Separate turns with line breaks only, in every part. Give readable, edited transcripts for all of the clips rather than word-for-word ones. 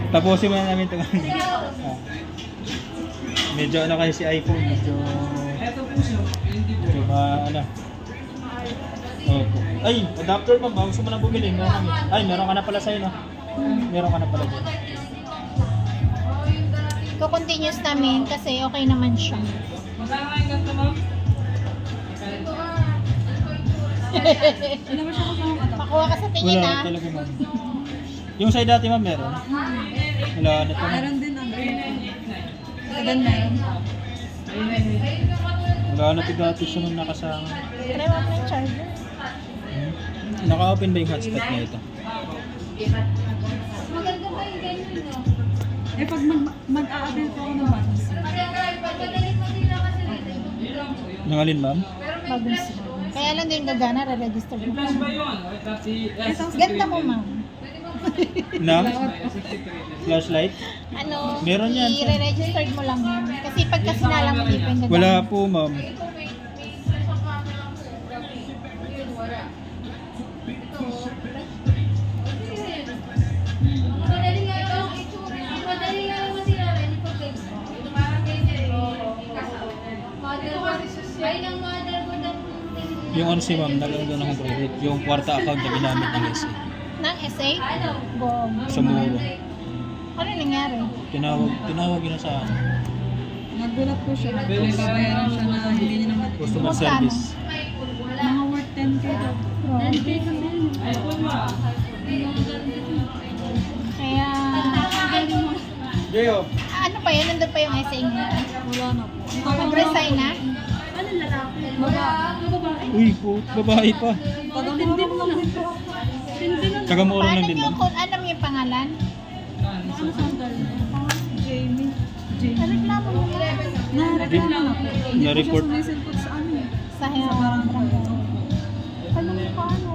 Tapusin mo na namin ito. Medyo ano kasi si iPhone, medyo ano. Opo. Ay, adapter pa ba? Gusto mo na bumili? Meron kami. Ay, meron ka na pala sa'yo, no? Meron ka na pala dyan.
Ko-continuous namin kasi okay naman siya. Makuha ka sa tingin,
wala talaga, ma'am. Yung sa'yo dati, ma'am, meron? Wala na ito.
Meron din, Andre. Agad meron.
Wala na ito dati siya nung nakasama.
Try mo yung charger.
Naka-open ba yung hotspot na ito?
Maganda ba yung ganyan, no?
Eh, pag mag-a-avail po ako ng buttons.
Nangalin, ma'am?
Bagong siya. Kaya lang din gagana, re-register mo. Ganda mo, ma'am.
Na? Flashlight?
Ano,
Meron yan, sir.
i-re-register mo lang yan. Kasi pagka sinala mo dito yung gagana.
Wala po, ma'am. Yung ano si ma'am, nagagano akong credit. Yung kwarta account na ginamit ng SA.
Ng SA? Go.
Sa muro.
Ano nangyari?
Tinawag yun sa
Nagulat po siya. May babayaran siya na hindi niya naman.
customer service.
Mga worth 10K daw. 10K kasi.
Kaya...
Jeyo!
Ano pa yun? Nandun pa yung SA niya?
Wala na po.
Nag-resign na?
Ano lalaki?
Uy po, babae pa.
Taga-murong lang din po.
Taga-murong lang
Paano
din,
yung,
ma'am.
ano yung pangalan?
Ano sandal? Jamie.
Reklamo mo na.
Na-reklamo po. Hindi po
Na-report.
siya sumisilpot sa ano.
Sa barangay. Ano mo pa ano?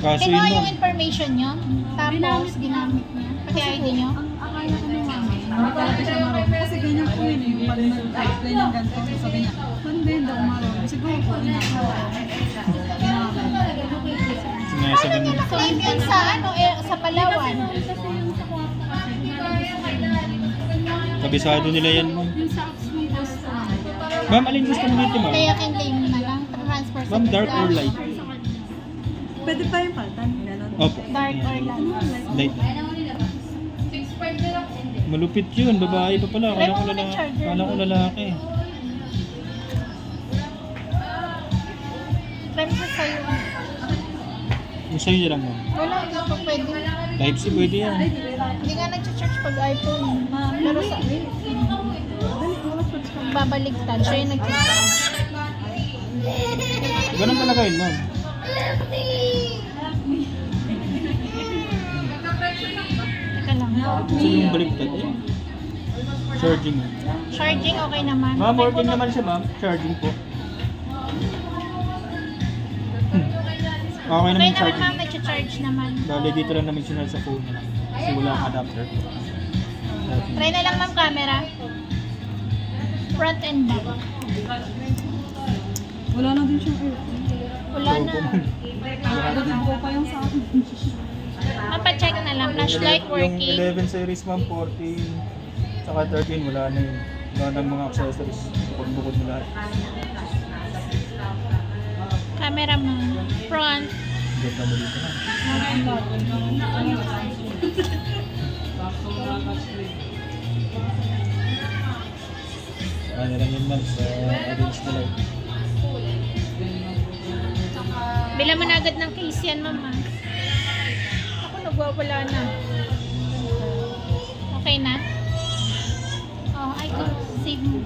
Kaso yun,
Kinuha yung
ma'am.
information nyo, tapos ginamit niya. Pati ID nyo.
Ang akala ko naman, hindi talaga siya marunong. Kasi ganyan po yun eh. Yung pag nag-apply ng ganito, sabi niya, hindi daw marunong. Siguro po, ginagawa.
Sinasabi mo.
So yun sa ano, sa Palawan.
Kabisado nila yan, ma'am.
Yung sa apps ng posta.
Ma'am, alin gusto mo dito, ma'am?
Kaya claim mo na lang. Transfer sa
Ma'am, dark or light?
Pwede pa yung paltan, gano'n.
Opo.
Dark or light.
Light. Malupit yun, babae pa pala.
Try mo muna yung charger.
Kala ko lalaki.
Try mo sa sa'yo.
Yung sa'yo lang, ma'am.
Wala, hindi pa pwede.
Type-C pwede yan.
Hindi nga nag-charge pag iPhone. Pero sa... Babaligtad. Siya yung nag-charge.
Ganun talaga yun, ma'am.
Teka lang.
Gusto yung baliktad eh. Charging.
Charging okay naman.
Ma'am, working naman siya, ma'am. Charging po. Okay naman
Okay
yung
naman
charging.
ma'am, nag-charge naman.
Bale, dito lang namin sinal sa phone na lang. Kasi wala akong adapter.
Try na lang ma'am camera. Front and back.
Wala na din siyang aircon.
Wala na.
Nagbuo pa yung sa akin.
Ma'am, pa-check na lang. Flashlight
Yung
working.
11 series, ma'am, 14, saka 13, wala na yun. Wala na mga accessories. Bukod-bukod mo lahat.
Camera ma'am. Front.
Ganda mo dito, ma'am. Ano lang yun, ma'am, sa against the light.
Bila mo na agad ng case yan ma'am. Ako nagwawala na. Okay na? Oh, I could save mo.